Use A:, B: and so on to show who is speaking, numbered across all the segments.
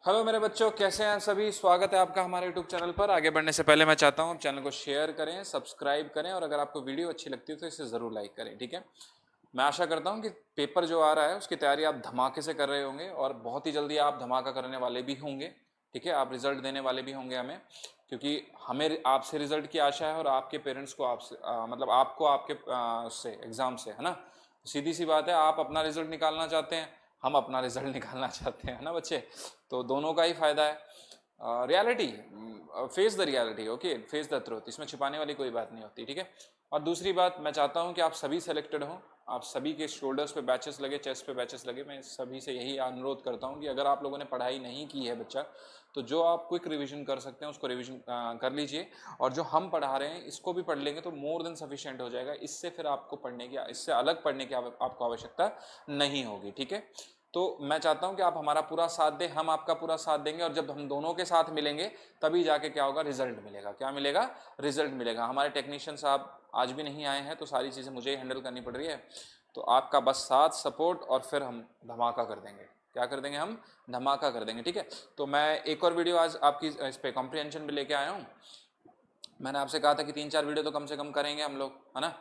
A: Hello मेरे बच्चों, कैसे हैं सभी। स्वागत है आपका हमारे यूट्यूब चैनल पर। आगे बढ़ने से पहले मैं चाहता हूं आप चैनल को शेयर करें, सब्सक्राइब करें और अगर आपको वीडियो अच्छी लगती है तो इसे ज़रूर लाइक करें। ठीक है। मैं आशा करता हूं कि पेपर जो आ रहा है उसकी तैयारी आप धमाके से कर रहे होंगे और बहुत ही जल्दी आप धमाका करने वाले भी होंगे। ठीक है, आप रिजल्ट देने वाले भी होंगे हमें, क्योंकि हमें आपसे रिजल्ट की आशा है और आपके पेरेंट्स को आपसे मतलब आपको आपके उससे एग्ज़ाम से, है ना। सीधी सी बात है, आप अपना रिजल्ट निकालना चाहते हैं, हम अपना रिजल्ट निकालना चाहते हैं, है ना बच्चे। तो दोनों का ही फायदा है। Reality, face the reality, okay, face the truth, इसमें छिपाने वाली कोई बात नहीं होती। ठीक है। और दूसरी बात, मैं चाहता हूं कि आप सभी सेलेक्टेड हों, आप सभी के शोल्डर्स पे बैचेस लगे, चेस्ट पे बैचेस लगे। मैं सभी से यही अनुरोध करता हूं कि अगर आप लोगों ने पढ़ाई नहीं की है बच्चा, तो जो आप क्विक रिवीजन कर सकते हैं उसको रिवीजन कर लीजिए, और जो हम पढ़ा रहे हैं इसको भी पढ़ लेंगे तो मोर देन सफिशिएंट हो जाएगा। इससे फिर आपको पढ़ने की, इससे अलग पढ़ने की आपको आवश्यकता नहीं होगी। ठीक है। तो मैं चाहता हूं कि आप हमारा पूरा साथ दें, हम आपका पूरा साथ देंगे, और जब हम दोनों के साथ मिलेंगे तभी जाके क्या होगा, रिजल्ट मिलेगा। क्या मिलेगा? रिजल्ट मिलेगा। हमारे टेक्नीशियन साहब आज भी नहीं आए हैं तो सारी चीज़ें मुझे ही हैंडल करनी पड़ रही है। तो आपका बस साथ, सपोर्ट, और फिर हम धमाका कर देंगे। क्या कर देंगे? हम धमाका कर देंगे। ठीक है। तो मैं एक और वीडियो आज आपकी इस पे कॉम्प्रिहेंशन पे लेके आया हूँ। मैंने आपसे कहा था कि 3-4 वीडियो तो कम से कम करेंगे हम लोग, है ना।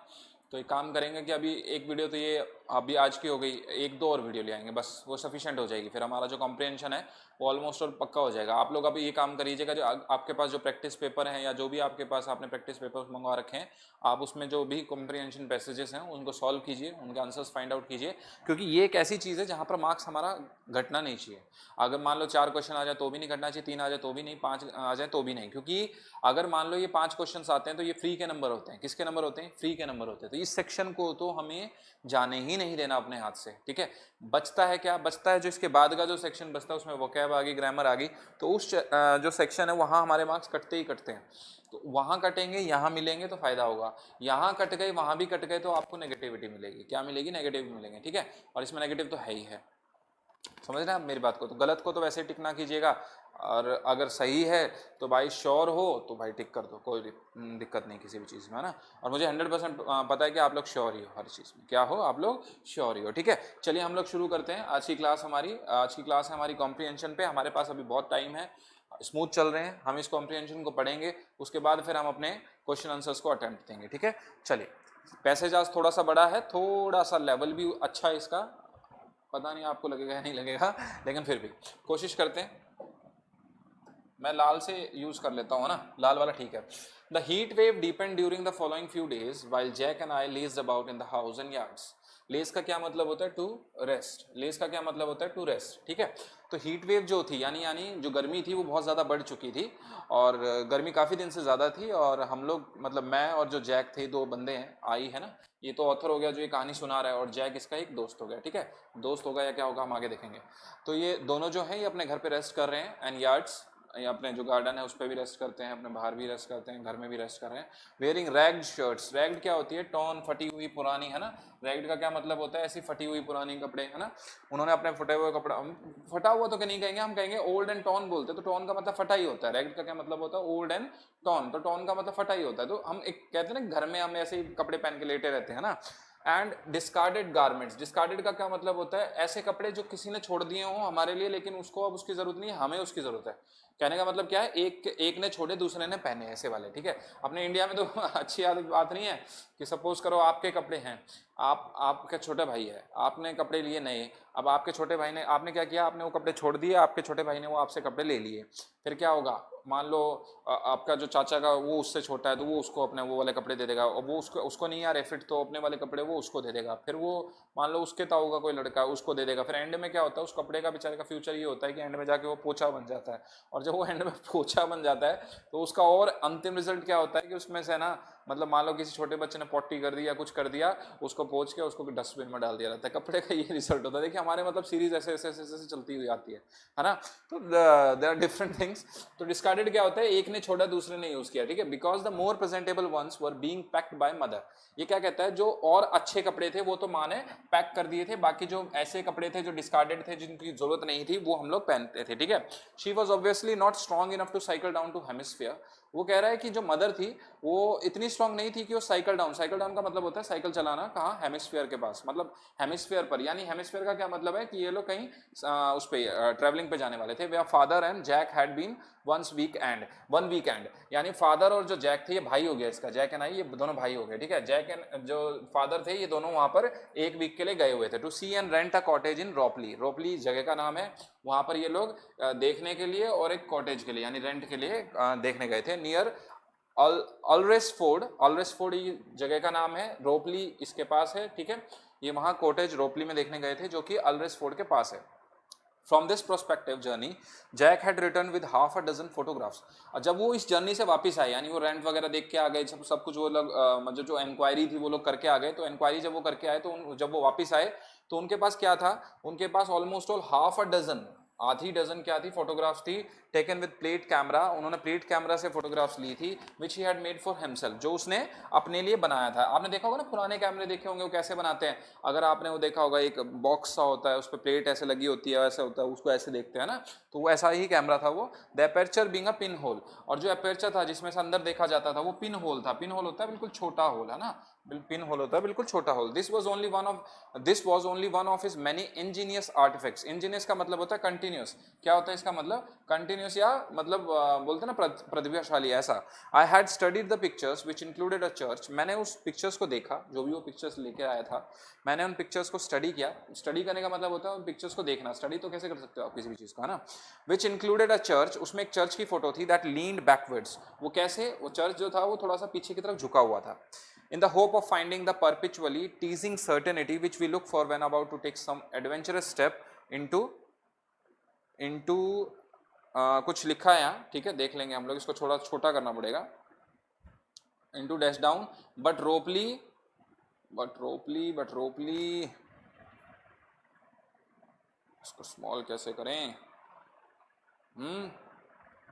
A: तो एक काम करेंगे कि अभी एक वीडियो तो ये अभी आज की हो गई, 1-2 और वीडियो ले आएंगे, बस वो सफिशिएंट हो जाएगी। फिर हमारा जो कॉम्प्रिहेंशन है वो ऑलमोस्ट और पक्का हो जाएगा। आप लोग अभी ये काम करिएगा, जो आपके पास जो प्रैक्टिस पेपर हैं या जो भी आपके पास आपने प्रैक्टिस पेपर मंगवा रखे हैं, आप उसमें जो भी कॉम्प्रिहेंशन पैसेजेस हैं उनको सॉल्व कीजिए, उनके आंसर्स फाइंड आउट कीजिए, क्योंकि ये एक ऐसी चीज़ है जहाँ पर मार्क्स हमारा घटना नहीं चाहिए। अगर मान लो 4 क्वेश्चन आ जाए तो भी नहीं घटना चाहिए, 3 आ जाए तो भी नहीं, 5 आ जाए तो भी नहीं, क्योंकि अगर मान लो ये 5 क्वेश्चन आते हैं तो ये फ्री के नंबर होते हैं। किसके नंबर होते हैं? फ्री के नंबर होते हैं। तो इस सेक्शन को तो हमें जाने ही नहीं देना अपने हाथ से। ठीक है। बचता है क्या? बचता है जो इसके बाद का जो सेक्शन बचता है उसमें वोकैब आ गई, ग्रामर आ गई, तो उस जो सेक्शन है वहाँ हमारे मार्क्स कटते ही कटते हैं। तो वहाँ कटेंगे, यहाँ मिलेंगे तो फायदा होगा। यहाँ कट गए, वहाँ भी कट गए तो आपको नेगेटिविटी मिलेगी। क्या मिलेगी? नेगेटिव मिलेंगे। ठीक है। और इसमें नेगेटिव तो है ही है। समझ रहे हैं आप मेरी बात को। तो गलत को तो वैसे ही टिक ना कीजिएगा, और अगर सही है तो भाई श्योर हो तो भाई टिक कर दो, कोई दिक्कत नहीं किसी भी चीज़ में, है ना। और मुझे 100% पता है कि आप लोग श्योर ही हो हर चीज़ में। क्या हो? आप लोग श्योर ही हो। ठीक है। चलिए हम लोग शुरू करते हैं आज की क्लास। आज की क्लास है हमारी कॉम्प्रिहेंशन पे। हमारे पास अभी बहुत टाइम है, स्मूथ चल रहे हैं हम। इस कॉम्प्रिहेंशन को पढ़ेंगे, उसके बाद फिर हम अपने क्वेश्चन आंसर्स को अटेम्प्ट देंगे। ठीक है। चलिए, पैसेज आज थोड़ा सा बड़ा है, थोड़ा सा लेवल भी अच्छा है इसका, पता नहीं आपको लगेगा या नहीं लगेगा, लेकिन फिर भी कोशिश करते हैं। मैं लाल से यूज कर लेता हूँ ना, लाल वाला ठीक है। The heat wave deepened during the following few days while Jack and I lazed about in the house and yards. Laze का क्या मतलब होता है? To rest. लेज का क्या मतलब होता है? To rest. ठीक है। तो हीट वेव जो थी, यानी जो गर्मी थी वो बहुत ज़्यादा बढ़ चुकी थी, और गर्मी काफ़ी दिन से ज़्यादा थी, और हम लोग मतलब मैं और जो जैक थे, 2 बंदे हैं, आई है ना, ये तो ऑथर हो गया जो ये कहानी सुना रहा है, और जैक इसका एक दोस्त हो गया। ठीक है। दोस्त होगा या क्या होगा हम आगे देखेंगे। तो ये दोनों जो है ये अपने घर पे रेस्ट कर रहे हैं, एंड यार्ड्स, ये अपने जो गार्डन है उस पर भी रेस्ट करते हैं, अपने बाहर भी रेस्ट करते हैं, घर में भी रेस्ट कर रहे हैं। Wearing ragged shirts. रैग्ड क्या होती है? टॉर्न, फटी हुई, पुरानी, है ना। रैग्ड का क्या मतलब होता है? ऐसी फटी हुई पुरानी कपड़े, है ना। उन्होंने अपने फटे हुए कपड़ा, फटा हुआ तो नहीं कहेंगे, हम कहेंगे ओल्ड एंड टॉर्न बोलते हैं, तो टॉर्न का मतलब फटा ही होता है। रैग्ड का क्या मतलब होता है? ओल्ड एंड टॉर्न, तो टॉर्न का मतलब फटा ही होता है। तो हम एक कहते हैं ना, घर में हम ऐसे ही कपड़े पहन के लेटे रहते हैं ना। And discarded garments. डिस्कार्डेड का क्या मतलब होता है? ऐसे कपड़े जो किसी ने छोड़ दिए हों हमारे लिए, लेकिन उसको अब उसकी जरूरत नहीं है, हमें उसकी जरूरत है। कहने का मतलब क्या है? एक ने छोड़े, दूसरे ने पहने, ऐसे वाले। ठीक है। अपने इंडिया में तो अच्छी आदत बात नहीं है कि सपोज करो आपके कपड़े हैं, आपका छोटा भाई है, आपने कपड़े लिए नए, अब आपके छोटे भाई ने, आपने क्या किया? आपने वो कपड़े छोड़ दिए, आपके छोटे भाई ने वो आपसे कपड़े ले लिए। फिर क्या होगा? मान लो आपका जो चाचा का वो उससे छोटा है, तो वो उसको अपने वो वाले कपड़े दे देगा, और वो उसको नहीं आ रहे फिट, तो अपने वाले कपड़े वो उसको दे देगा। फिर वो मान लो उसके ताऊ का कोई लड़का उसको दे देगा। फिर एंड में क्या होता है? उस कपड़े का बेचारे का फ्यूचर ये होता है कि एंड में जाके वो पोछा बन जाता है, और जब वो एंड में पोछा बन जाता है तो उसका और अंतिम रिजल्ट क्या होता है कि उसमें से ना, मतलब मान लो किसी छोटे बच्चे ने पॉटी कर दी या कुछ कर दिया, उसको पोंछ के उसको डस्टबिन में डाल दिया जाता है। कपड़े का ये रिजल्ट होता है। देखिए हमारे मतलब सीरीज ऐसे ऐसे ऐसे ऐसे चलती हुई आती है ना। तो देयर आर डिफरेंट थिंग्स। तो डिस्कार्डेड क्या होता है? एक ने छोड़ा, दूसरे ने यूज किया। ठीक है। Because the more presentable ones were being packed by mother. ये क्या कहता है? जो और अच्छे कपड़े थे वो तो माँ ने पैक कर दिए थे, बाकी जो ऐसे कपड़े थे जो डिस्कार्डेड थे, जिनकी जरूरत नहीं थी, वो हम लोग पहनते थे। ठीक है। She was obviously not strong enough to cycle down to hemisphere. वो कह रहा है कि जो मदर थी वो इतनी स्ट्रांग नहीं थी कि वो साइकिल डाउन का मतलब होता है साइकिल चलाना, कहाँ, हेमिस्फीयर के पास, मतलब हेमिस्फीयर पर, यानी हेमिस्फीयर का क्या मतलब है कि ये लोग कहीं उस पे ट्रैवलिंग पे जाने वाले थे। वे father and Jack had been one weekend, यानी फादर और जो जैक थे, ये भाई हो गया इसका, जैक एंड आई, ये दोनों भाई हो गए, ठीक है। जैक एंड जो फादर थे ये दोनों वहां पर एक वीक के लिए गए हुए थे to see and rent a cottage in Ropley. Ropley जगह का नाम है, वहां पर ये लोग देखने के लिए और एक कॉटेज के लिए यानी रेंट के लिए देखने गए थे, नियर ऑलरेसफोर्ड ये जगह का नाम है, रोपली इसके पास है, ठीक है। ये वहां कॉटेज रोपली में देखने गए थे जो कि ऑलरेसफोर्ड के पास है। From this prospective journey, Jack had returned with half a dozen photographs. और जब वो इस जर्नी से वापस आए, यानी वो रेंट वगैरह देख के आ गए, सब कुछ वो लोग मतलब जो इंक्वायरी थी वो लोग करके आ गए, तो इंक्वायरी जब वो करके आए तो जब वो वापस आए तो उनके पास क्या था, उनके पास almost all half a dozen, आधी डजन क्या थी, फोटोग्राफ्स थी, टेकन विद प्लेट कैमरा, उन्होंने प्लेट कैमरा से फोटोग्राफ्स ली थी, which he had made for himself, जो उसने अपने लिए बनाया था। आपने देखा होगा ना पुराने कैमरे देखे होंगे वो कैसे बनाते हैं, अगर आपने वो देखा होगा एक बॉक्स सा होता है उस पर प्लेट ऐसे लगी होती है, ऐसे होता है, उसको ऐसे देखते हैं ना, तो वो ऐसा ही कैमरा था वो। The aperture being a pin hole, और जो अपर्चर था जिसमें से अंदर देखा जाता था वो पिन होल था। पिन होल होता है बिल्कुल छोटा होल, है ना, पिन होल होता है बिल्कुल छोटा hole. This was only one of his many ingenious artifacts. Ingenious का मतलब होता है कंटिन्यूस, क्या होता है इसका मतलब, कंटिन्यूस, या मतलब बोलते हैं ना प्रतिभाशाली, ऐसा। I had studied the pictures which included a church, मैंने उस पिक्चर्स को देखा, जो भी वो पिक्चर्स लेके आया था, मैंने उन पिक्चर्स को स्टडी किया। स्टडी करने का मतलब होता है उन पिक्चर्स को देखना, स्टडी तो कैसे कर सकते हो आप किसी भी चीज़ का, है ना। विच इंक्लूडेड अ चर्च, उसमें एक चर्च की फोटो थी, दैट लीन्ड बैकवर्ड्स, वो कैसे, वो चर्च जो था वो थोड़ा सा पीछे की तरफ झुका हुआ था। In the hope of finding the perpetually teasing certainty which we look for when about to take some adventurous step into कुछ लिखा है यहाँ, ठीक है, देख लेंगे हम लोग, इसको थोड़ा छोटा करना पड़ेगा, into dash down but ropely इसको स्मॉल कैसे करें,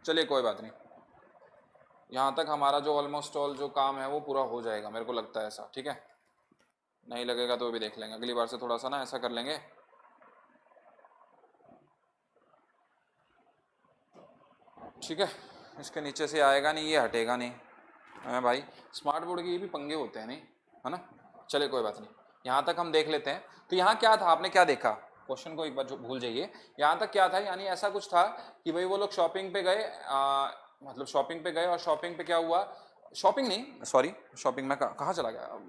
A: चलिए कोई बात नहीं, यहाँ तक हमारा जो ऑलमोस्ट ऑल जो काम है वो पूरा हो जाएगा, मेरे को लगता है ऐसा, ठीक है। नहीं लगेगा तो भी देख लेंगे, अगली बार से थोड़ा सा ना ऐसा कर लेंगे। ठीक है, इसके नीचे से आएगा नहीं, ये हटेगा नहीं, है भाई, स्मार्ट बोर्ड के ये भी पंगे होते हैं नहीं, है ना। चलिए कोई बात नहीं, यहाँ तक हम देख लेते हैं। तो यहाँ क्या था, आपने क्या देखा, क्वेश्चन को एक बार जो भूल जाइए, यहाँ तक क्या था, यानी ऐसा कुछ था कि भाई वो लोग शॉपिंग पे गए, मतलब शॉपिंग पे गए, और शॉपिंग पे क्या हुआ, शॉपिंग नहीं, सॉरी, शॉपिंग में कहाँ चला गया,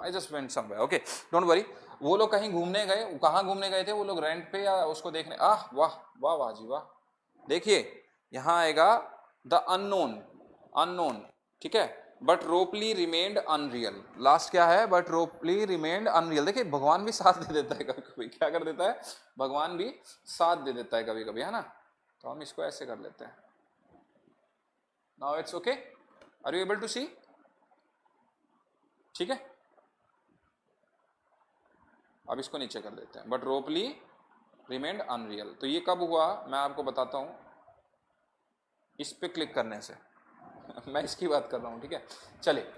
A: I just went somewhere, okay, don't worry. वो लोग कहीं घूमने गए, कहाँ घूमने गए थे वो लोग, रेंट पे या उसको देखने, वाह वाह वाह जी वाह, देखिए यहाँ आएगा द अननोन, ठीक है, बट रोपली रिमेन्ड अनरियल, लास्ट क्या है, बट रोपली रिमेन्ड अनरियल। देखिए भगवान भी साथ दे देता है कभी कभी, क्या कर देता है, भगवान भी साथ दे देता है कभी कभी, है ना। तो हम इसको ऐसे कर लेते हैं, now it's okay, are you able to see, ठीक है। अब इसको नीचे कर देते हैं, बट रोपली रिमेन्ड अनरियल। तो ये कब हुआ मैं आपको बताता हूँ, इस पे क्लिक करने से मैं इसकी बात कर रहा हूँ, ठीक है। चलिए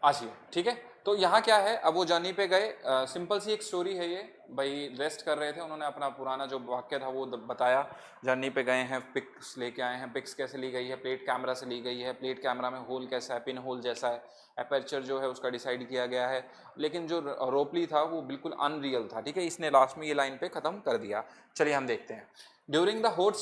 A: आइए, ठीक है। तो यहाँ क्या है, अब वो जर्नी पे गए, सिंपल सी एक स्टोरी है ये, भाई रेस्ट कर रहे थे, उन्होंने अपना पुराना जो वाक्य था वो बताया, जर्नी पे गए हैं, पिक्स लेके आए हैं, पिक्स कैसे ली गई है, प्लेट कैमरा से ली गई है, प्लेट कैमरा में होल कैसा है, पिन होल जैसा है, अपर्चर जो है उसका डिसाइड किया गया है, लेकिन जो रोपली था वो बिल्कुल अनरियल था, ठीक है। इसने लास्ट में ये लाइन पे खत्म कर दिया। चलिए हम देखते हैं, during the hot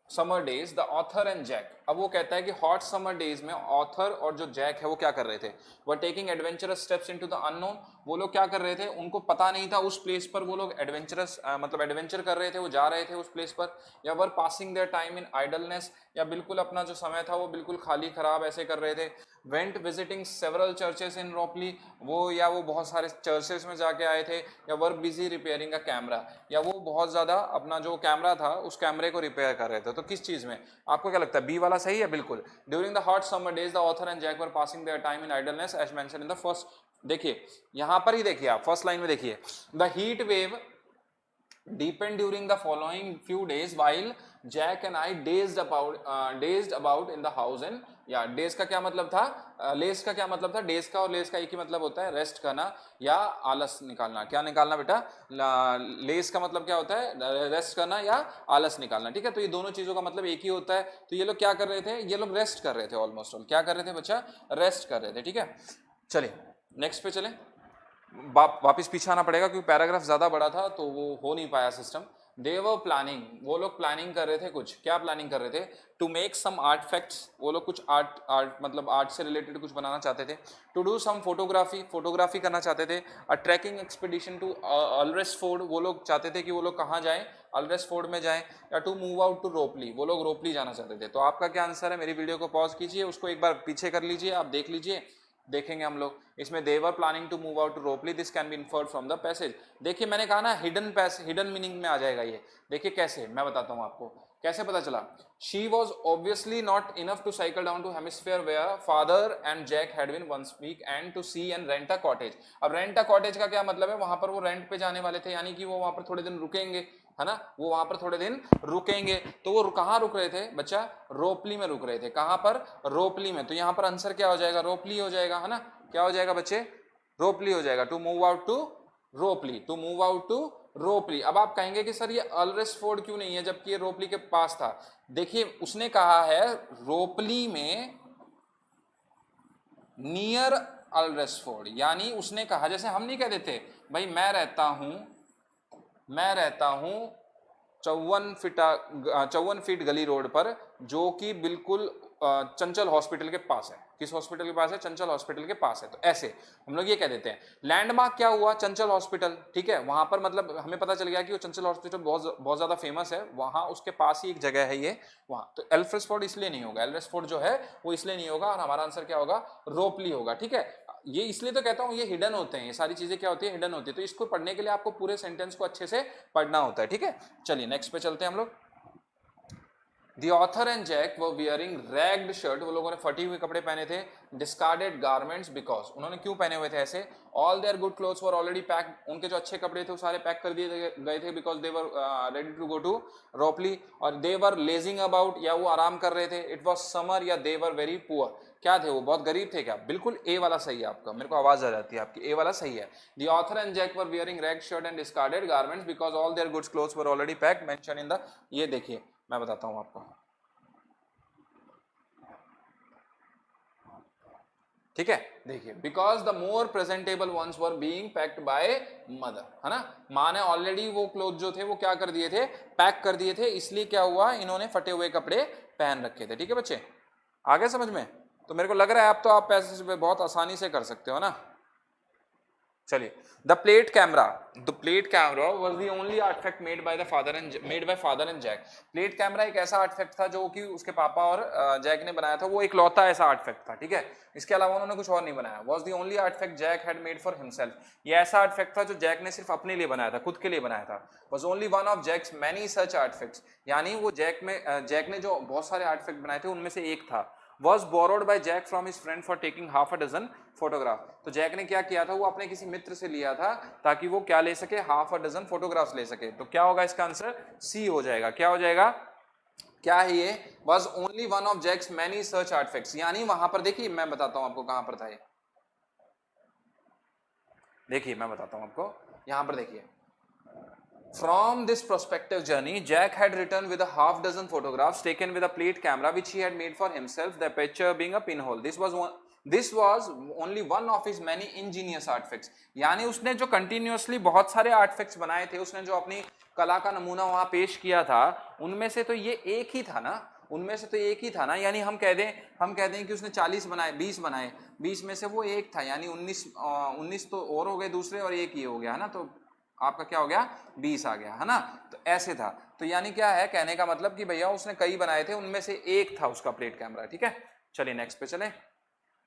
A: summer days the author and Jack, अब वो कहता है कि हॉट समर डेज में ऑथर और जो जैक है वो क्या कर रहे थे, वो taking adventurous steps into the unknown, वो लोग क्या कर रहे थे, उनको पता नहीं था उस प्लेस पर, वो लोग एडवेंचरस मतलब एडवेंचर कर रहे थे, वो जा रहे थे उस प्लेस पर, या वर passing their time in idleness, या बिल्कुल अपना जो समय था वो बिल्कुल खाली खराब ऐसे कर रहे थे। वेंट विजिटिंग सेवरल चर्चेस इन रोपली, वो या वो बहुत सारे चर्चेस में जाके आए थे, या वर बिजी रिपेयरिंग अ कैमरा, या वो बहुत ज़्यादा अपना जो कैमरा था उस कैमरे को रिपेयर कर रहे थे। तो किस चीज़ में, आपको क्या लगता है, बी वाला सही है, बिल्कुल। During the hot summer days the author and Jack were passing their time in idleness as mention in the first, देखिए यहाँ पर ही देखिए आप फर्स्ट लाइन में देखिए, the heat wave deepened during the following few days while Jack and I dazed about in the house and या days का क्या मतलब था, लेस का क्या मतलब था, डेज का और लेस का एक ही मतलब होता है, रेस्ट करना या आलस निकालना। क्या निकालना बेटा, लेस का मतलब क्या होता है, रेस्ट करना या आलस निकालना। ठीक है, तो ये दोनों चीजों का मतलब एक ही होता है। तो ये लोग क्या कर रहे थे, ये लोग रेस्ट कर रहे थे, ऑलमोस्ट ऑल क्या कर रहे थे बच्चा, रेस्ट कर रहे थे। ठीक है, चलिए नेक्स्ट पे चले। वापिस पीछे आना पड़ेगा क्योंकि पैराग्राफ ज्यादा बड़ा था तो वो हो नहीं पाया सिस्टम। दे वर प्लानिंग, वो लोग प्लानिंग कर रहे थे कुछ, क्या प्लानिंग कर रहे थे, to make some artifacts, वो लोग कुछ आर्ट मतलब आर्ट से रिलेटेड कुछ बनाना चाहते थे। टू डू सम फोटोग्राफी करना चाहते थे। अ ट्रैकिंग एक्सपीडिशन टू अल्रेस्ट फोर्ड, वो लोग चाहते थे कि वो लोग कहाँ जाएं, अल्रेस्ट फोर्ड में जाएं। या टू मूव आउट टू रोपली, वो लोग रोपली जाना चाहते थे। तो आपका क्या आंसर है, मेरी वीडियो को पॉज कीजिए, उसको एक बार पीछे कर लीजिए, आप देख लीजिए, देखेंगे हम लोग। इसमें they were planning to move out to Ropley, this can be inferred from the passage. देखिए मैंने कहा ना हिडन मीनिंग में आ जाएगा ये। देखिए कैसे, मैं बताता हूँ आपको कैसे पता चला। She was obviously not enough to cycle down to hemisphere where father and Jack had been one weekend to see and rent a cottage. अब रेंट अ कॉटेज का क्या मतलब है, वहां पर वो रेंट पे जाने वाले थे, यानी कि वो वहां पर थोड़े दिन रुकेंगे, है ना, वो वहां पर थोड़े दिन रुकेंगे। तो वो कहाँ रुक रहे थे बच्चा, रोपली में रुक रहे थे। कहां पर, रोपली में। तो यहां पर आंसर क्या हो जाएगा, रोपली हो जाएगा, है ना। क्या हो जाएगा बच्चे, रोपली हो जाएगा। To move out to Ropley, to move out to Ropley. अब आप कहेंगे कि सर ये अल्रेस्ट फोर्ड क्यों नहीं है जबकि ये रोपली के पास था। देखिए उसने कहा है रोपली में नियर अल्रेस्ट फोर्ड, यानी उसने कहा, जैसे हम नहीं कह देते भाई मैं रहता हूं 54 फीट गली रोड पर, जो कि बिल्कुल चंचल हॉस्पिटल के पास है। किस हॉस्पिटल के पास है, चंचल हॉस्पिटल के पास है। तो ऐसे हम लोग ये कह देते हैं। लैंडमार्क क्या हुआ, चंचल हॉस्पिटल। ठीक है, वहां पर मतलब हमें पता चल गया कि वो चंचल हॉस्पिटल बहुत ज्यादा फेमस है, वहां उसके पास ही एक जगह है ये वहां। तो अल्फ्रेड फोर्ड इसलिए नहीं होगा, अल्फ्रेड फोर्ड जो है वो इसलिए नहीं होगा, और हमारा आंसर क्या होगा, रोपली होगा। ठीक है, ये इसलिए तो कहता हूं ये हिडन होते हैं, ये सारी चीजें क्या होती है, हिडन होती है। तो इसको पढ़ने के लिए आपको पूरे सेंटेंस को अच्छे से पढ़ना होता है। ठीक है, चलिए नेक्स्ट पे चलते हैं हम लोग। The author and Jack were wearing ragged shirt, वो लोगों ने फटी हुए कपड़े पहने थे। Discarded garments because, उन्होंने क्यों पहने हुए थे ऐसे। All their good clothes were already packed, उनके जो अच्छे कपड़े थे वो सारे पैक कर दिए गए थे। Because they were ready to go to Ropley, और they were lazing about, या वो आराम कर रहे थे। It was summer, या they were very poor, क्या थे वो, बहुत गरीब थे क्या। बिल्कुल ए वाला सही है आपका, मेरे को आवाज आ जाती है आपकी, ए वाला सही है। The author and Jack were wearing ragged shirt and discarded garments because all their goods clothes were already packed, mentioned in the, ये देखिए मैं बताता हूँ आपको, ठीक है। देखिए, because the more presentable ones were being packed by mother, है ना, माँ ने ऑलरेडी वो क्लोथ जो थे वो क्या कर दिए थे, पैक कर दिए थे, इसलिए क्या हुआ, इन्होंने फटे हुए कपड़े पहन रखे थे। ठीक है बच्चे, आ गए समझ में। तो मेरे को लग रहा है आप तो आप पैसे बहुत आसानी से कर सकते हो ना। चलिए, the plate camera was the only artifact made by father and Jack. Plate camera एक ऐसा आर्टिफैक्ट था जो कि उसके पापा और जैक ने बनाया था, वो एक लौता ऐसा आर्टिफैक्ट था। ठीक है, इसके अलावा उन्होंने कुछ और नहीं बनाया। Was the only artifact Jack had made for himself, ये ऐसा आर्टिफैक्ट था जो जैक ने सिर्फ अपने लिए बनाया था, खुद के लिए बनाया था। Was only one of Jack's many such artifacts, यानी वो जैक ने जो बहुत सारे आर्टिफैक्ट बनाए थे उनमें से एक था। Was borrowed by Jack from his friend for taking half a dozen photograph, तो जैक ने क्या किया था, वो अपने किसी मित्र से लिया था ताकि वो क्या ले सके, हाफ अ डजन फोटोग्राफ्स ले सके। तो क्या होगा इसका आंसर, सी हो जाएगा। क्या हो जाएगा, क्या है ये, was only one of Jack's many such artifacts, यानी वहां पर देखिए मैं बताता हूं आपको कहां पर था ये, देखिए मैं बताता हूं आपको, यहां पर देखिए। From this prospective journey, Jack had returned with a half dozen photographs taken with a plate camera which he had made for himself, the aperture being a pinhole. This was only one of his many ingenious artifacts. यानी उसने जो continuously बहुत सारे artifacts बनाए थे, उसने जो अपनी कला का नमूना वहां पेश किया था, उनमें से तो ये एक ही था ना, उनमें से तो एक ही था ना। यानी हम कह दें कि उसने 40 बनाए, 20 बनाए, 20 में से वो एक था, यानी 19 तो और हो गए दूसरे, और एक ही हो गया, है ना। तो आपका क्या हो गया, 20 आ गया, है ना। तो ऐसे था। तो यानी क्या है, कहने का मतलब कि भैया उसने कई बनाए थे, उनमें से एक था उसका प्लेट कैमरा। ठीक है, चलिए नेक्स्ट पे चले।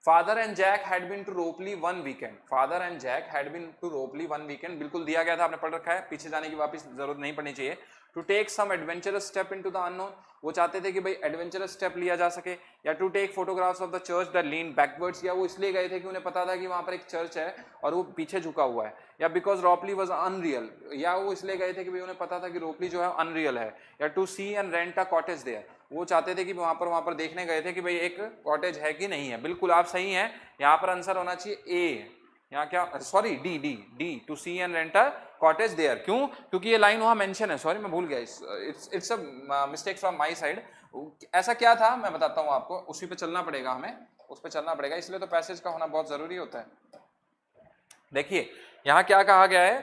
A: Father and Jack had been to Ropley one weekend, father and Jack had been to Ropley one weekend, बिल्कुल दिया गया था, आपने पढ़ रखा है, पीछे जाने की वापस जरूरत नहीं पड़नी चाहिए। To take some adventurous step into the unknown, वो चाहते थे कि भाई एडवेंचरस स्टेप लिया जा सके, या to take photographs of the church that lean backwards, या वो इसलिए गए थे कि उन्हें पता था कि वहां पर एक चर्च है और वो पीछे झुका हुआ है, या बिकॉज रोपली वाज अनरियल, या वो इसलिए गए थे कि भाई उन्हें पता था कि रोपली जो है अनरियल है, या to see and rent a cottage there, वो चाहते थे कि वहां पर देखने गए थे कि भाई एक कॉटेज है कि नहीं है। बिल्कुल आप सही हैं, यहाँ पर आंसर होना चाहिए ए, यहाँ क्या, sorry D D D, to see and rent a cottage there. क्यों? क्योंकि ये लाइन वहां मेंशन है, सॉरी मैं भूल गया, it's a mistake from my side. ऐसा क्या था मैं बताता हूँ आपको, उसी पे चलना पड़ेगा, हमें उस पे चलना पड़ेगा, इसलिए तो पैसेज का होना बहुत जरूरी होता है। देखिए यहाँ क्या कहा गया है,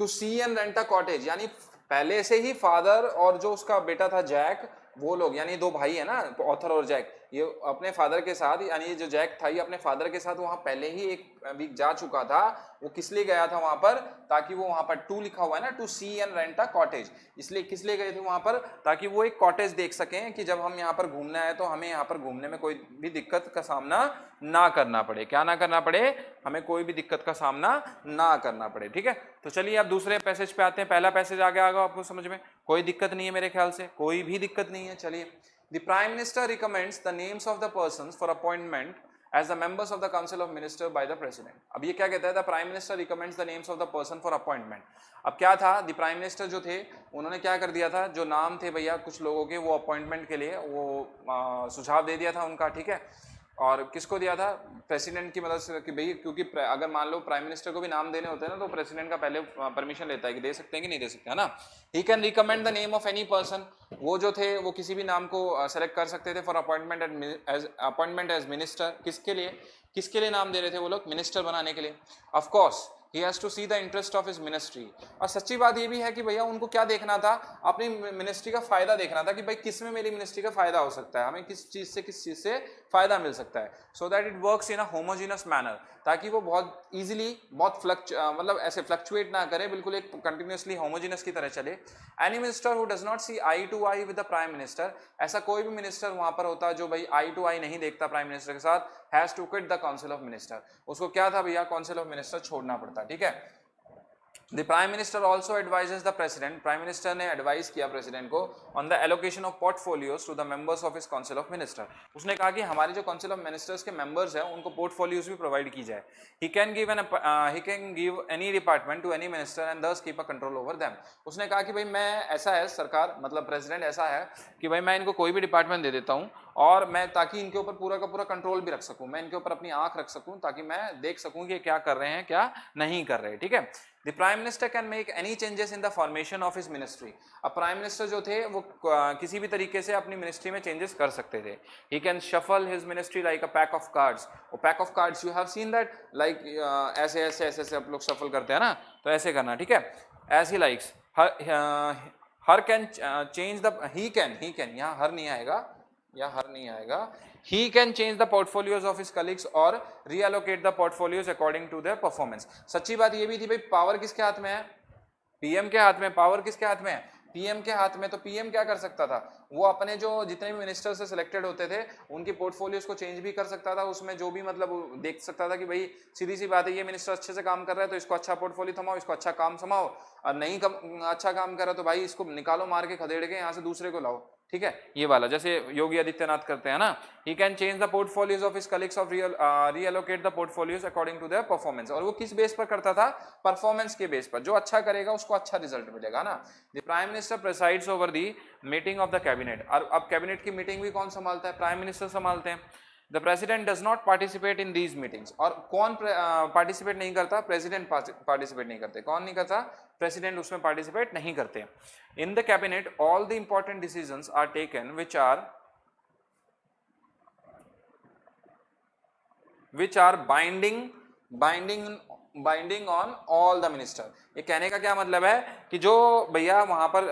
A: to see and rent a cottage, यानी पहले से ही फादर और जो उसका बेटा था जैक, वो लोग यानी दो भाई है ना, ऑथर और जैक, ये अपने फादर के साथ, यानी जो जैक था ये अपने फादर के साथ वहां पहले ही एक वीक जा चुका था। वो किस लिए गया था वहां पर, ताकि वो वहां पर टू लिखा हुआ है ना, to see and rent a cottage, इसलिए किस लिए गए थे वहां पर, ताकि वो एक कॉटेज देख सकें कि जब हम यहाँ पर घूमने आए तो हमें यहाँ पर घूमने में कोई भी दिक्कत का सामना ना करना पड़े। क्या ना करना पड़े, हमें कोई भी दिक्कत का सामना ना करना पड़े। ठीक है, तो चलिए अब दूसरे पैसेज पे आते हैं। पहला पैसेज आगे आगा आपको समझ में, कोई दिक्कत नहीं है मेरे ख्याल से, कोई भी दिक्कत नहीं है। चलिए, the prime minister recommends the names of the persons for appointment as the members of the council of minister by the president. अब ये क्या कहता है, the prime minister recommends the names of the person for appointment. अब क्या था, the prime minister जो थे उन्होंने क्या कर दिया था, जो नाम थे भैया कुछ लोगों के, वो अपॉइंटमेंट के लिए वो सुझाव दे दिया था उनका। ठीक है, और किसको दिया था, प्रेसिडेंट की मदद से, कि भाई क्योंकि अगर मान लो प्राइम मिनिस्टर को भी नाम देने होते हैं ना, तो प्रेसिडेंट का पहले परमिशन लेता है कि दे सकते हैं कि नहीं दे सकते, है ना। He can recommend the name of any person, वो जो थे वो किसी भी नाम को सेलेक्ट कर सकते थे फॉर अपॉइंटमेंट एज मिनिस्टर। किसके लिए नाम दे रहे थे वो लोग, मिनिस्टर बनाने के लिए। Of course he has to see the interest of his ministry। और सच्ची बात ये भी है कि भैया उनको क्या देखना था, अपनी मिनिस्ट्री का फायदा देखना था कि भाई किस में मेरी मिनिस्ट्री का फायदा हो सकता है, हमें किस चीज से फायदा मिल सकता है, so that it works in a homogeneous manner, ताकि वो बहुत इजीली, बहुत मतलब ऐसे फ्लक्चुएट ना करे, बिल्कुल एक कंटिन्यूसली होमोजीनियस की तरह चले। Any minister who does not see eye to eye with the prime minister, ऐसा कोई भी मिनिस्टर वहां पर होता जो भाई आई टू आई नहीं देखता प्राइम मिनिस्टर के साथ, has to quit the council of minister, उसको क्या था भैया, काउंसिल ऑफ मिनिस्टर छोड़ना पड़ता। ठीक है, The Prime Minister also advises the President, Prime Minister ने एडवाइस किया प्रेसिडेंट को on the allocation of portfolios to the members of his Council of Minister। उसने कहा कि हमारे जो Council of Ministers के members हैं उनको portfolios भी प्रोवाइड की जाए। He can give any department to any minister and thus keep a control over them। उसने कहा कि भाई मैं ऐसा है, सरकार मतलब प्रेसिडेंट ऐसा है कि भाई मैं इनको कोई भी डिपार्टमेंट दे देता हूँ और मैं ताकि इनके ऊपर पूरा का पूरा कंट्रोल भी रख सकूँ, मैं इनके ऊपर अपनी आंख रख सकूँ ताकि मैं देख सकूँ कि क्या कर रहे हैं क्या नहीं कर रहे। ठीक है, The Prime Minister can make any changes in the formation of his ministry। अब प्राइम मिनिस्टर जो थे वो किसी भी तरीके से अपनी मिनिस्ट्री में चेंजेस कर सकते थे। He can shuffle his ministry like a pack of cards। वो pack of cards you have seen that like ऐसे ऐसे ऐसे ऐसे आप लोग शफल करते हैं ना, तो ऐसे करना। ठीक है, as he likes। Her can change the he can यहाँ हर नहीं आएगा, या हर नहीं आएगा। He can change the portfolios of his colleagues और reallocate the portfolios according to their performance। सच्ची बात ये भी थी भाई, पावर किसके हाथ में है, पीएम के हाथ में। पावर किसके हाथ में है, पीएम के हाथ में। तो पीएम क्या कर सकता था, वो अपने जो जितने भी मिनिस्टर से सिलेक्टेड होते थे उनकी पोर्टफोलियोज को चेंज भी कर सकता था, उसमें जो भी मतलब देख सकता था कि भाई सीधी सी बात है ये मिनिस्टर अच्छे से काम कर रहा है तो इसको अच्छा पोर्टफोलियो थमाओ, इसको अच्छा काम थमाओ, और नहीं अच्छा काम कर रहा तो भाई इसको निकालो मार के खदेड़ के, यहाँ से दूसरे को लाओ। ठीक है, ये वाला जैसे योगी आदित्यनाथ करते हैं ना। He can change the portfolios of his colleagues of reallocate the portfolios according to their performance। और वो किस बेस पर करता था, परफॉर्मेंस के बेस पर, जो अच्छा करेगा उसको अच्छा रिजल्ट मिलेगा ना। The Prime Minister presides over the meeting of the cabinet। और अब कैबिनेट की मीटिंग भी कौन संभालता है, प्राइम मिनिस्टर संभालते हैं। The president does not participate in these meetings। और कौन पार्टिसिपेट नहीं करता, प्रेसिडेंट पार्टिसिपेट नहीं करते। कौन नहीं करता, प्रेसिडेंट उसमें पार्टिसिपेट नहीं करते। In the cabinet all the important decisions are taken which are binding on all the minister। ये कहने का क्या मतलब है कि जो भैया वहां पर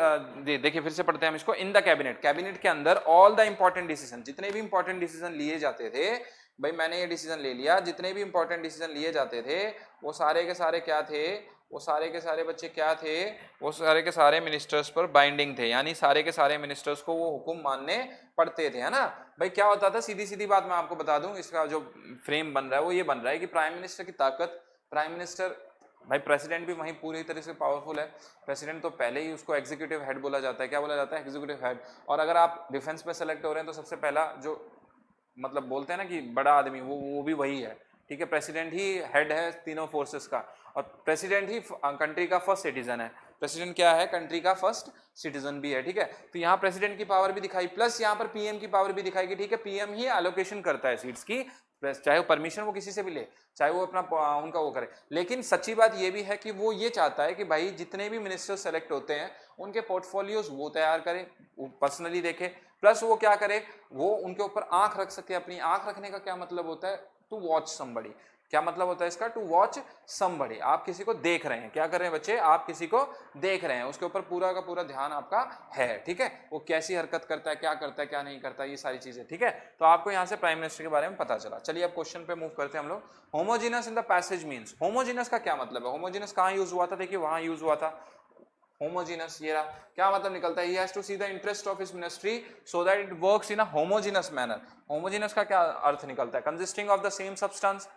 A: देखिए फिर से पढ़ते हैं हम इसको। इन द कैबिनेट, कैबिनेट के अंदर ऑल द इंपॉर्टेंट डिसीजन, जितने भी इंपॉर्टेंट डिसीजन लिए जाते थे, भाई मैंने ये डिसीजन ले लिया, जितने भी इंपॉर्टेंट डिसीजन लिए जाते थे वो सारे के सारे क्या थे, वो सारे के सारे बच्चे क्या थे, वो सारे के सारे मिनिस्टर्स पर बाइंडिंग थे, यानी सारे के सारे मिनिस्टर्स को वो हुक्म मानने पड़ते थे, है ना भाई। क्या होता था, सीधी सीधी बात मैं आपको बता दूं, इसका जो फ्रेम बन रहा है वो ये बन रहा है कि प्राइम मिनिस्टर की ताकत, प्राइम मिनिस्टर भाई, प्रेसिडेंट भी वहीं पूरी तरह से पावरफुल है। प्रेसिडेंट तो पहले ही उसको एग्जीक्यूटिव हेड बोला जाता है, क्या बोला जाता है, एग्जीक्यूटिव हेड। और अगर आप डिफेंस में सेलेक्ट हो रहे हैं तो सबसे पहला जो मतलब बोलते हैं ना कि बड़ा आदमी, वो भी वही है, ठीक है। प्रेसिडेंट ही हेड है तीनों फोर्सेस का, और प्रेसिडेंट ही कंट्री का फर्स्ट सिटीजन है। प्रेसिडेंट क्या है, कंट्री का फर्स्ट सिटीजन भी है, ठीक है। तो यहाँ प्रेसिडेंट की पावर भी दिखाई, प्लस यहाँ पर पीएम की पावर भी दिखाई, ठीक है। पीएम ही एलोकेशन करता है सीट्स की, चाहे वो परमिशन वो किसी से भी ले, चाहे वो अपना उनका वो करे। लेकिन सच्ची बात ये भी है कि वो ये चाहता है कि भाई जितने भी मिनिस्टर सेलेक्ट होते हैं उनके पोर्टफोलियोज वो तैयार करे, वो पर्सनली देखे, प्लस वो क्या करे, वो उनके ऊपर आंख रख सके। अपनी आंख रखने का क्या मतलब होता है, टू वॉच समबडी। क्या मतलब होता है इसका, टू वॉच समबडी। आप किसी को देख रहे हैं, क्या कर रहे हैं बच्चे, आप किसी को देख रहे हैं, उसके ऊपर पूरा का पूरा ध्यान आपका है, ठीक है। वो कैसी हरकत करता है, क्या नहीं करता, ये सारी चीजें, ठीक है। तो आपको यहाँ से प्राइम मिनिस्टर के बारे में पता चला। चलिए अब क्वेश्चन पे मूव करते हैं हम लोग। Homogeneous in the passage means, homogeneous का क्या मतलब है, होमोजीनस कहाँ यूज हुआ था, देखिए वहां यूज हुआ था होमोजीनस। ये रहा, क्या मतलब निकलता है, he has to see the interest of his ministry so that it works in a homogeneous manner। homogeneous का क्या अर्थ निकलता है, consisting of the same substance,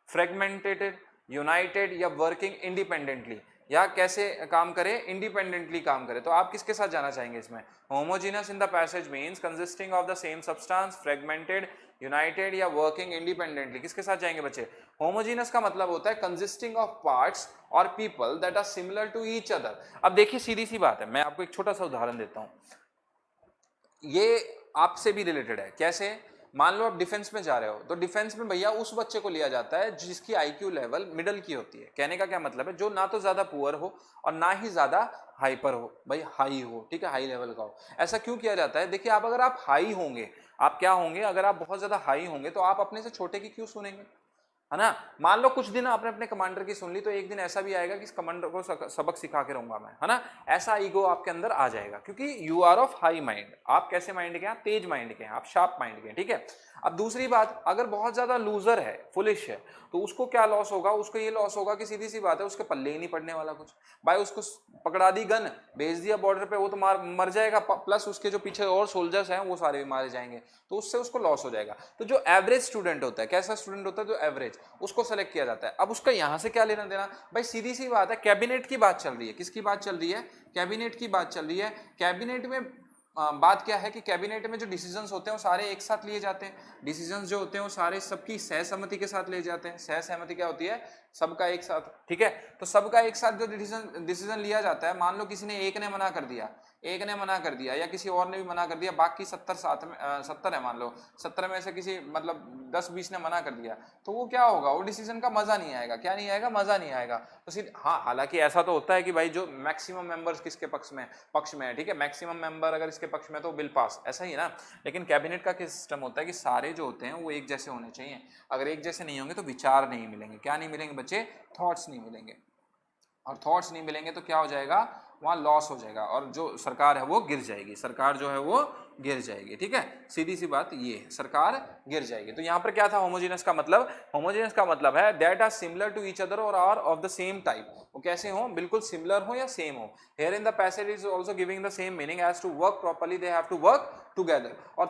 A: fragmented, united या working independently, या कैसे काम करे, इंडिपेंडेंटली काम करे। तो आप किसके साथ जाना चाहेंगे इसमें, homogeneous in the passage means consisting of the same substance, fragmented, united या वर्किंग इंडिपेंडेंटली, किसके साथ जाएंगे बच्चे। होमोजीनस का मतलब होता है कंसिस्टिंग ऑफ पार्ट्स और people that are similar to each other. अब देखिए सीधी सी बात है, मैं आपको एक छोटा सा उदाहरण देता हूं, ये आपसे भी रिलेटेड है। कैसे, मान लो आप डिफेंस में जा रहे हो, तो डिफेंस में भैया उस बच्चे को लिया जाता है जिसकी आईक्यू लेवल मिडल की होती है। कहने का क्या मतलब है, जो ना तो ज्यादा पुअर हो और ना ही ज्यादा हाइपर हो, भाई हाई हो, ठीक है, हाई लेवल का हो। ऐसा क्यों किया जाता है, देखिए आप अगर आप हाई होंगे, आप क्या होंगे, अगर आप बहुत ज्यादा हाई होंगे तो आप अपने से छोटे की क्यों सुनेंगे, है ना। मान लो कुछ दिन आपने अपने कमांडर की सुन ली, तो एक दिन ऐसा भी आएगा कि इस कमांडर को सबक सिखा के रहूंगा मैं, है ना। ऐसा ईगो आपके अंदर आ जाएगा, क्योंकि you are of high mind. आप कैसे माइंड के हैं, आप तेज माइंड के हैं, आप शार्प माइंड के हैं, ठीक है। अब दूसरी बात, अगर बहुत ज्यादा लूजर है, फुलिश है, तो उसको क्या लॉस होगा, उसको ये लॉस होगा कि सीधी सी बात है, उसके पल्ले ही नहीं पड़ने वाला कुछ। भाई उसको पकड़ा दी गन, भेज दिया बॉर्डर पे, वो तो मर जाएगा, प्लस उसके जो पीछे और सोल्जर्स हैं वो सारे भी मारे जाएंगे, तो उससे उसको लॉस हो जाएगा। तो जो एवरेज स्टूडेंट होता है, कैसा स्टूडेंट होता है, जो एवरेज, उसको सेलेक्ट किया जाता है। अब उसका यहां से क्या लेना देना, भाई सीधी सी बात है, कैबिनेट की बात चल रही है, किसकी बात चल रही है, कैबिनेट की बात चल रही है। कैबिनेट में बात क्या है कि कैबिनेट में जो डिसीजंस होते हैं वो सारे एक साथ लिए जाते हैं। डिसीजंस जो होते हैं वो सारे सबकी सहसहमति के साथ ले जाते हैं। सहसहमति क्या होती है, सबका एक साथ, ठीक है। तो सबका एक साथ जो डिसीजन लिया जाता है, मान लो किसी ने एक ने मना कर दिया, एक ने मना कर दिया, या किसी और ने भी मना कर दिया, बाकी 70 साथ में 70 है, मान लो 70 में से किसी मतलब 10-20 ने मना कर दिया, तो वो क्या होगा, वो डिसीजन का मजा नहीं आएगा। क्या नहीं आएगा, मजा नहीं आएगा। तो सिर्फ हाँ, हालांकि ऐसा तो होता है कि भाई जो मैक्सिमम मेंबर्स किसके पक्ष में है, ठीक है, मैक्सिमम मेंबर अगर इसके पक्ष में तो बिल पास, ऐसा ही है ना। लेकिन कैबिनेट का क्या सिस्टम होता है कि सारे जो होते हैं वो एक जैसे होने चाहिए। अगर एक जैसे नहीं होंगे तो विचार नहीं मिलेंगे। क्या नहीं मिलेंगे बच्चे, थॉट्स नहीं मिलेंगे। और थॉट्स नहीं मिलेंगे तो क्या हो जाएगा, वहां लॉस हो जाएगा, और जो सरकार है वो गिर जाएगी, सरकार जो है वो गिर जाएगी, ठीक है। सीधी सी बात ये है, सरकार गिर जाएगी। तो यहाँ पर क्या था, होमोजेनस का मतलब, होमोजेनस का मतलब है that are similar to each other और are of the same type. वो कैसे हो, बिल्कुल सिमिलर हो या सेम हो। Here in the passage is also giving the same meaning as to work properly they have to work together. और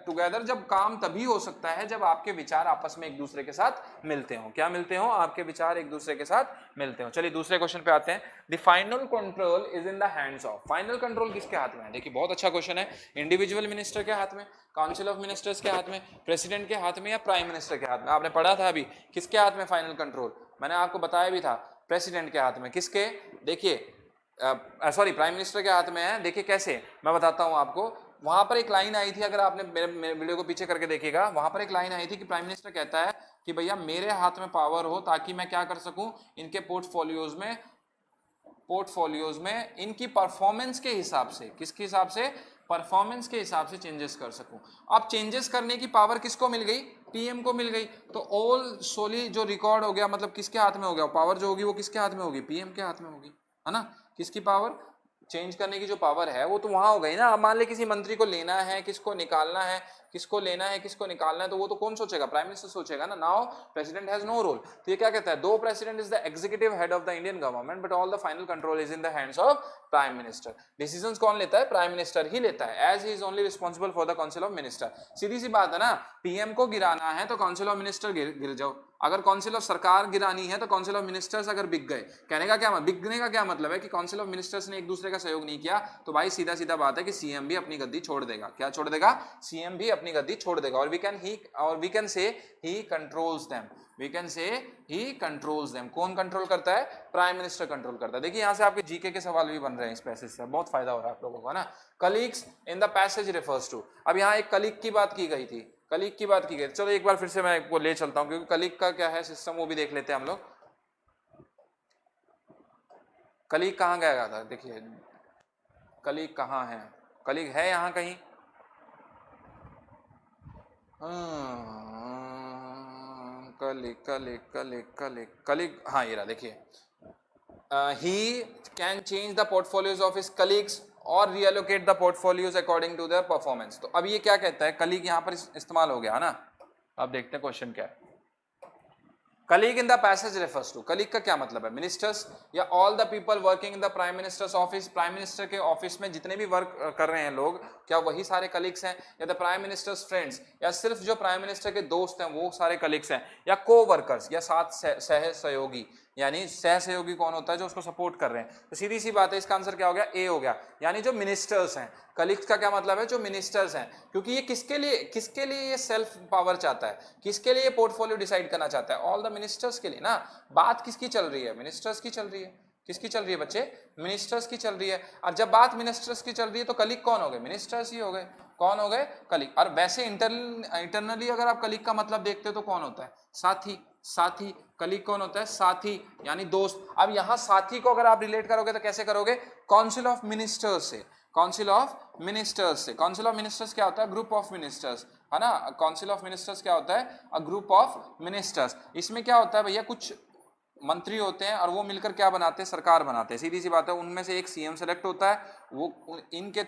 A: together जब काम तभी हो सकता है जब आपके विचार आपस में एक दूसरे के साथ मिलते हो। क्या मिलते हो, आपके विचार एक दूसरे के साथ मिलते हो। चलिए दूसरे क्वेश्चन पे आते हैं। The final control is in the hands of. Final control किसके हाथ में है, देखिए बहुत अच्छा क्वेश्चन है। इंडिविजुअल मिनिस्टर के हाथ में, काउंसिल ऑफ मिनिस्टर्स के हाथ में, प्रेसिडेंट के हाथ में, या प्राइम मिनिस्टर के हाथ में। आपने पढ़ा था अभी, किसके हाथ में फाइनल कंट्रोल, मैंने आपको बताया भी था, प्रेसिडेंट के हाथ में। किसके, देखिए सॉरी, प्राइम मिनिस्टर के हाथ में है। देखिए कैसे, मैं बताता हूं आपको। वहां पर एक लाइन आई थी, अगर आपने मेरे वीडियो को पीछे करके देखिएगा, वहां पर एक लाइन आई थी कि प्राइम मिनिस्टर कहता है कि भैया मेरे हाथ में पावर हो ताकि मैं क्या कर सकूं, इनके पोर्टफोलियोज में इनकी परफॉर्मेंस के हिसाब से, किसके हिसाब से, परफॉर्मेंस के हिसाब से चेंजेस कर सकूं। अब चेंजेस करने की पावर किसको मिल गई, पीएम को मिल गई। तो ऑल सोली जो रिकॉर्ड हो गया, मतलब किसके हाथ में हो गया, पावर जो होगी वो किसके हाथ में होगी, पीएम के हाथ में होगी, है ना। किसकी पावर, चेंज करने की जो पावर है वो तो वहां हो गई ना। अब मान ले किसी मंत्री को लेना है, किसको निकालना है, किसको लेना है किसको निकालना है, तो वो तो कौन सोचेगा, प्राइम मिनिस्टर सोचेगा ना। Now president has no role. तो ये क्या कहता है, though president is the executive head of the Indian government but all the final control is in the hands of prime minister. Decisions कौन लेता है, प्राइम मिनिस्टर ही लेता है, as he is only responsible for the council of minister. सीधी सी बात है ना, पीएम को गिराना है तो काउंसिल ऑफ मिनिस्टर गिर जाओ, अगर काउंसिल ऑफ सरकार गिरानी है तो काउंसिल ऑफ मिनिस्टर्स अगर बिक गए, कहने का क्या बिकने का क्या मतलब है कि काउंसिल ऑफ मिनिस्टर्स ने एक दूसरे का सहयोग नहीं किया, तो भाई सीधा सीधा बात है कि सीएम भी अपनी गद्दी छोड़ देगा। क्या छोड़ देगा, सीएम भी अपनी गद्दी छोड़ देगा। और we can say he controls them, we can say he controls them. कौन कंट्रोल करता है, प्राइम मिनिस्टर कंट्रोल करता है। देखिए यहां से आपके जीके के सवाल भी बन रहे हैं इस पैसेज से, बहुत फायदा हो रहा है आप लोगों को ना। Colleagues in the passage refers to, अब यहाँ एक कलीग की बात की गई थी, कलीग की बात की गई। चलो एक बार फिर से मैं आपको ले चलता हूं, क्योंकि कलीग का क्या है सिस्टम वो भी देख लेते हैं हम लोग। कलीग कहाँ गया था, देखिए कलीग कहाँ है, कलीग है यहाँ कहीं, colleague colleague colleague colleague colleague, हाँ ये रहा, देखिए he can change the portfolios of his colleagues और reallocate the portfolios according to their performance। तो अब ये क्या कहता है, कलीग यहाँ पर इस्तेमाल हो गया है ना। अब देखते हैं क्वेश्चन क्या है। Colleague in the passage refers to, colleague का क्या मतलब है, मिनिस्टर्स या all the people working in the prime minister's office, prime minister के ऑफिस में जितने भी वर्क कर रहे हैं लोग, क्या वही सारे कलीग्स हैं, या द प्राइम मिनिस्टर्स फ्रेंड्स, या सिर्फ जो प्राइम मिनिस्टर के दोस्त हैं वो सारे कलीग्स हैं, या को वर्कर्स, या साथ सह सहयोगी, यानी सह सहयोगी कौन होता है, जो उसको सपोर्ट कर रहे हैं। तो सीधी सी बात है, इसका आंसर क्या हो गया, ए हो गया, यानी जो मिनिस्टर्स हैं। कलीग्स का क्या मतलब है, जो मिनिस्टर्स हैं, क्योंकि ये किसके लिए ये सेल्फ पावर चाहता है, किसके लिए पोर्टफोलियो डिसाइड करना चाहता है, ऑल द मिनिस्टर्स के लिए ना। बात किसकी चल रही है, मिनिस्टर्स की चल रही है। किसकी चल रही है बच्चे, मिनिस्टर्स की चल रही है। और जब बात मिनिस्टर्स की चल रही है तो कलीग कौन हो गए, मिनिस्टर्स ही हो गए। कौन हो गए, कलीग। और वैसे इंटरनली अगर आप कलीग का मतलब देखते हो तो कौन होता है, साथी। साथी, कलीग कौन होता है, साथी यानी दोस्त। अब यहां साथी को अगर आप रिलेट करोगे तो कैसे करोगे, काउंसिल ऑफ मिनिस्टर्स से, काउंसिल ऑफ मिनिस्टर्स से। काउंसिल ऑफ मिनिस्टर्स क्या होता है, ग्रुप ऑफ मिनिस्टर्स, है ना। काउंसिल ऑफ मिनिस्टर्स क्या होता है, अ ग्रुप ऑफ मिनिस्टर्स। इसमें क्या होता है भैया, कुछ मंत्री होते हैं और वो मिलकर क्या बनाते हैं, सरकार बनाते हैं। सीधी सी बात है, उनमें से एक सीएम सेलेक्ट होता है, वो इनके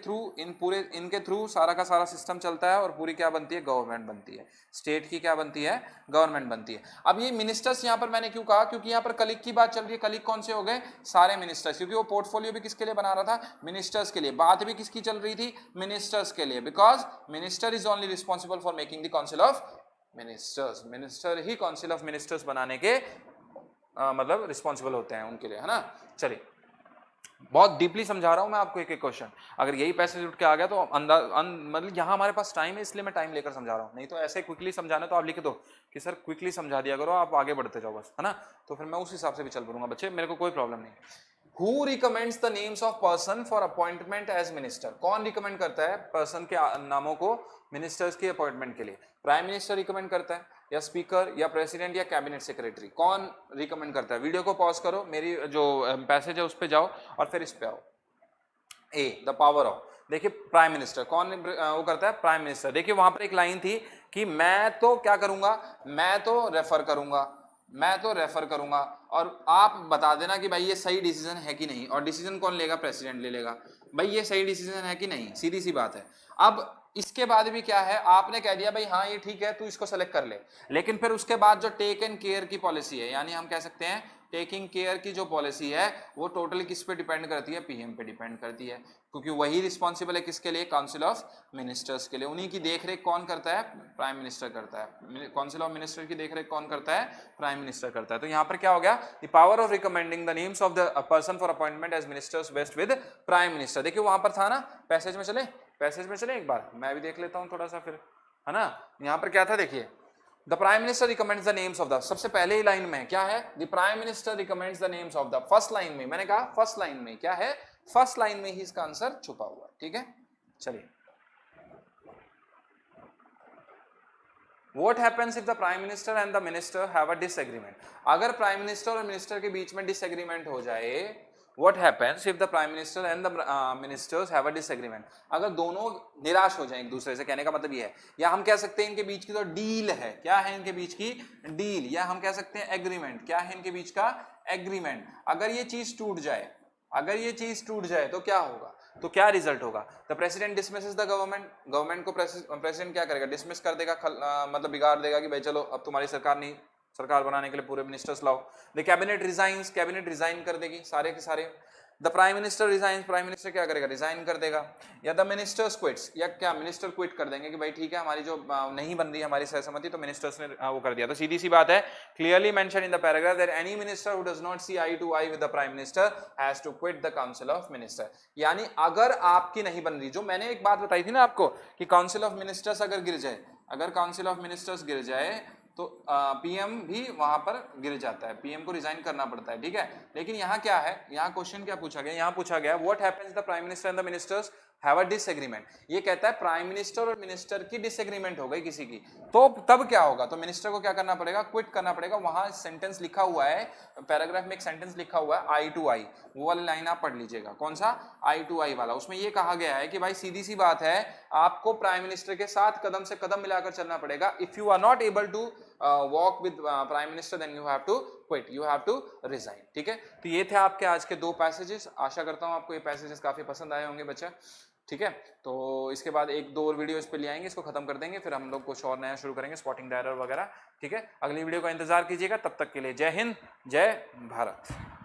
A: थ्रू सारा का सारा सिस्टम चलता है और पूरी क्या बनती है, गवर्नमेंट बनती है। स्टेट की क्या बनती है, गवर्नमेंट बनती है। अब ये मिनिस्टर्स यहाँ पर मैंने क्यों कहा, क्योंकि यहाँ पर कलीग की बात चल रही है। कलीग कौन से हो गए, सारे मिनिस्टर्स, क्योंकि वो पोर्टफोलियो भी किसके लिए बना रहा था, मिनिस्टर्स के लिए। बात भी किसकी चल रही थी, मिनिस्टर्स के लिए, because minister is only responsible for making the council of ministers. Minister he council of ministers बनाने के मतलब रिस्पॉन्सिबल होते हैं उनके लिए, है ना। चलिए बहुत डीपली समझा रहा हूं मैं आपको एक एक क्वेश्चन। अगर यही पैसेज उठ के आ गया तो मतलब यहाँ हमारे पास टाइम है, इसलिए मैं टाइम लेकर समझा रहा हूँ। नहीं तो ऐसे क्विकली समझाना तो आप लिख दो कि सर क्विकली समझा दिया करो, आप आगे बढ़ते जाओ बस, है ना। तो फिर मैं उस हिसाब से भी चल पड़ूंगा बच्चे, मेरे को कोई प्रॉब्लम नहीं। Who recommends the names of person for appointment as minister? कौन रिकमेंड करता है पर्सन के नामों को मिनिस्टर्स की अपॉइंटमेंट के लिए, प्राइम मिनिस्टर रिकमेंड करता है, या स्पीकर, या प्रेसिडेंट, या कैबिनेट सेक्रेटरी, कौन रिकमेंड करता है। वीडियो को पॉज करो, मेरी जो पैसेज है उस पर जाओ और फिर इस पे आओ। ए द पावर ऑफ, देखिए प्राइम मिनिस्टर कौन वो करता है, प्राइम मिनिस्टर। देखिए वहां पर एक लाइन थी कि मैं तो क्या करूंगा, मैं तो रेफर करूंगा, मैं तो रेफर करूंगा, और आप बता देना कि भाई ये सही डिसीजन है कि नहीं। और डिसीजन कौन लेगा, प्रेसिडेंट ले लेगा, भाई ये सही डिसीजन है कि नहीं, सीधी सी बात है। अब इसके बाद भी क्या है, आपने कह दिया भाई हाँ ये ठीक है, तू इसको सेलेक्ट कर ले, लेकिन फिर उसके बाद जो टेक एंड केयर की पॉलिसी है, यानी हम कह सकते हैं टेकिंग केयर की जो पॉलिसी है वो टोटली किस पे डिपेंड करती है, पीएम पे डिपेंड करती है, क्योंकि वही रिस्पॉन्सिबल है किसके लिए, काउंसिल ऑफ मिनिस्टर्स के लिए। उन्हीं की देखरेख कौन करता है, प्राइम मिनिस्टर करता है। काउंसिल ऑफ मिनिस्टर की देखरेख कौन करता है, प्राइम मिनिस्टर करता है। तो यहाँ पर क्या हो गया, the power of recommending the names of the person for appointment as ministers vests with prime minister. देखिए वहां पर था ना, पैसेज में चले, पैसेज में चले, एक बार मैं भी देख लेता हूँ थोड़ा सा फिर, है ना। यहाँ पर क्या था, देखिए the prime minister recommends the names of the, सबसे पहले ही लाइन में क्या है, the prime minister recommends the names of the. First line में मैंने कहा, फर्स्ट लाइन में क्या है, फर्स्ट लाइन में ही इसका आंसर छुपा हुआ है, ठीक है। चलिए, What happens if the prime minister and the minister have a disagreement? अगर प्राइम मिनिस्टर और मिनिस्टर के बीच में डिसएग्रीमेंट हो जाए, What happens if the prime minister and the ministers have a disagreement? अगर दोनों निराश हो जाएं एक दूसरे से, कहने का मतलब ये है, या हम कह सकते हैं इनके बीच की तो डील है, क्या है इनके बीच की डील, या हम कह सकते हैं एग्रीमेंट, क्या है इनके बीच का एग्रीमेंट। अगर ये चीज टूट जाए, अगर ये चीज टूट जाए तो क्या होगा, तो क्या रिजल्ट होगा? The president dismisses the government, government को प्रेसिडेंट क्या करेगा, डिसमिस कर देगा, मतलब बिगाड़ देगा कि भाई चलो अब तुम्हारी सरकार नहीं, सरकार बनाने के लिए पूरे मिनिस्टर्स लाओ। The cabinet resigns, cabinet resign कर देगी सारे के सारे। The prime minister resign, prime minister क्या करेगा, रिजाइन कर देगा। या द मिनिस्टर्स क्विट्स, या क्या मिनिस्टर क्विट कर देंगे कि भाई ठीक है हमारी जो नहीं बन रही हमारी सहसम्मति, तो मिनिस्टर्स ने वो कर दिया। तो सीधी सी बात है, clearly mention in the paragraph that any minister who does not see eye to eye with the prime minister has to quit the council of minister. यानी अगर आपकी नहीं बन रही, जो मैंने एक बात बताई थी ना आपको कि काउंसिल ऑफ मिनिस्टर्स अगर गिर जाए, अगर काउंसिल ऑफ मिनिस्टर्स गिर जाए तो पीएम भी वहां पर गिर जाता है, पीएम को रिजाइन करना पड़ता है, ठीक है। लेकिन यहाँ क्या है, यहाँ क्वेश्चन क्या पूछा गया, यहाँ पूछा गया what happens the prime minister and the ministers have a disagreement. ये कहता है प्राइम मिनिस्टर और मिनिस्टर की डिसएग्रीमेंट हो गई किसी की, तो तब क्या होगा, तो मिनिस्टर को क्या करना पड़ेगा, क्विट करना पड़ेगा। वहां सेंटेंस लिखा हुआ है, पैराग्राफ में एक सेंटेंस लिखा हुआ है आई टू आई, वो वाली लाइन आप पढ़ लीजिएगा, कौन सा, आई टू आई वाला। उसमें ये कहा गया है कि भाई सीधी सी बात है, आपको प्राइम मिनिस्टर के साथ कदम से कदम मिलाकर चलना पड़ेगा। If you are not able to walk with prime minister then you have to quit, you have to resign, ठीक है। तो ये थे आपके आज के 2 पैसेजेस। आशा करता हूँ आपको ये पैसेजेस काफी पसंद आए होंगे बच्चा, ठीक है। तो इसके बाद 1-2 और वीडियो इस पे ले आएंगे, इसको खत्म कर देंगे, फिर हम लोग कुछ और नया शुरू करेंगे, स्पॉटिंग द एरर वगैरह, ठीक है। अगली वीडियो का इंतजार कीजिएगा, तब तक के लिए जय हिंद, जय भारत।